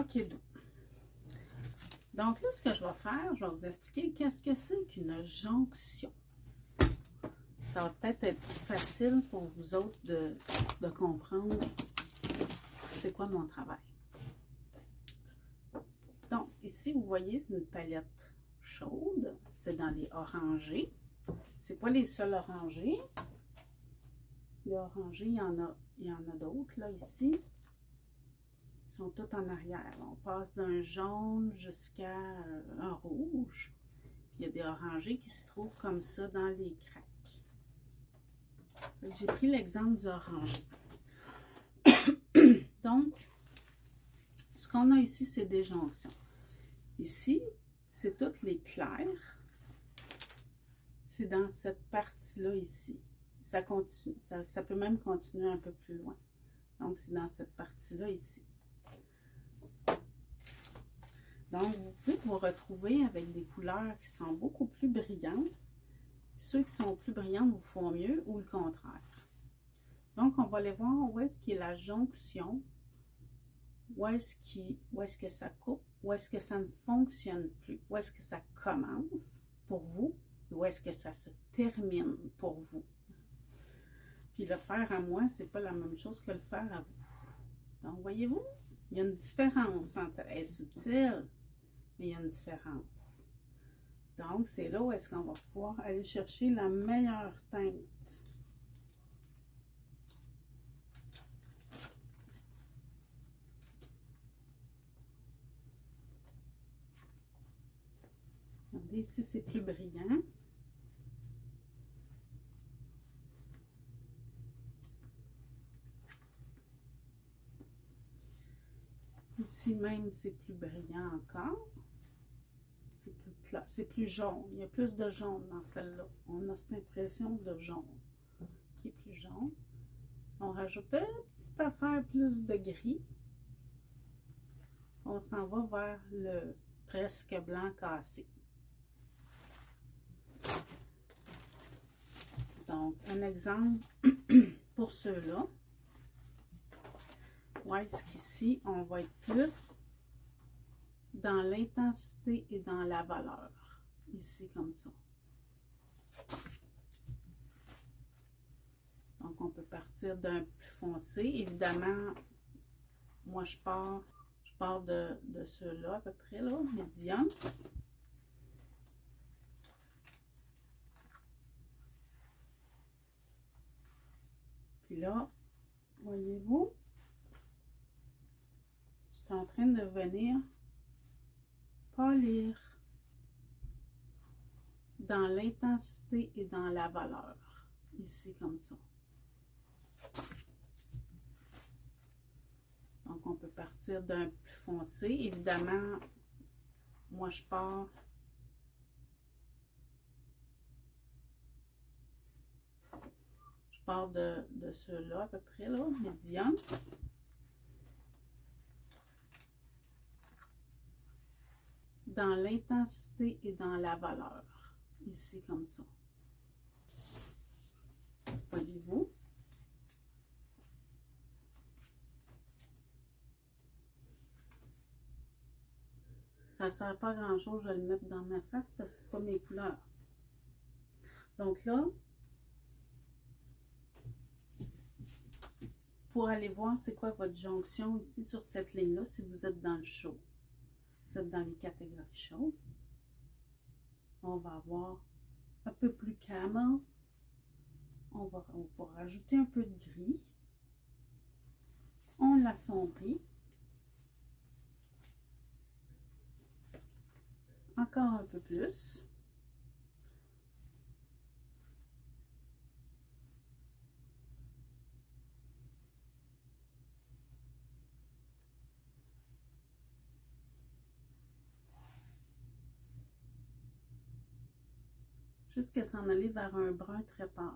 OK, donc là, ce que je vais faire, je vais vous expliquer qu'est-ce que c'est qu'une jonction. Ça va peut-être être plus facile pour vous autres de comprendre c'est quoi mon travail. Donc, ici, vous voyez, c'est une palette chaude. C'est dans les orangés. C'est pas les seuls orangés. Les orangés, il y en a d'autres, là, ici. Ils sont tous en arrière. On passe d'un jaune jusqu'à un rouge. Puis il y a des orangés qui se trouvent comme ça dans les craques. J'ai pris l'exemple du orangé. Donc, ce qu'on a ici, c'est des jonctions. Ici, c'est toutes les clairs. C'est dans cette partie-là ici. Ça continue, ça peut même continuer un peu plus loin. Donc, c'est dans cette partie-là ici. Donc, vous pouvez vous retrouver avec des couleurs qui sont beaucoup plus brillantes. Ceux qui sont plus brillantes vous font mieux ou le contraire. Donc, on va aller voir où est-ce qu'il y a la jonction, où est-ce que ça coupe, où est-ce que ça ne fonctionne plus, où est-ce que ça commence pour vous, où est-ce que ça se termine pour vous. Puis le faire à moi, c'est pas la même chose que le faire à vous. Donc, voyez-vous, il y a une différence. Elle est subtile, mais il y a une différence. Donc, c'est là où est-ce qu'on va pouvoir aller chercher la meilleure teinte. Regardez, ici, c'est plus brillant. Ici même, c'est plus brillant encore. C'est plus clair, c'est plus jaune. Il y a plus de jaune dans celle-là. On a cette impression de jaune qui est plus jaune. On rajoute une petite affaire plus de gris. On s'en va vers le presque blanc cassé. Donc, un exemple pour ceux-là. Ouais, qu'ici, on va être plus dans l'intensité et dans la valeur. Ici, comme ça. Donc, on peut partir d'un plus foncé. Évidemment, moi, je pars de ceux-là, à peu près, là, médium. Puis là, voyez-vous, je suis en train de venir polir dans l'intensité et dans la valeur. Ici, comme ça. Donc, on peut partir d'un plus foncé. Évidemment, moi, je pars de ceux-là, à peu près, là, médium. Dans l'intensité et dans la valeur. Ici, comme ça. Voyez-vous? Ça ne sert pas à grand-chose, je vais le mettre dans ma face parce que ce n'est pas mes couleurs. Donc là, pour aller voir c'est quoi votre jonction ici sur cette ligne-là, si vous êtes dans le chaud. Vous êtes dans les catégories chaudes. On va avoir un peu plus camel. On va rajouter un peu de gris. On l'assombrit. Encore un peu plus. Jusqu'à s'en aller vers un brun très pâle.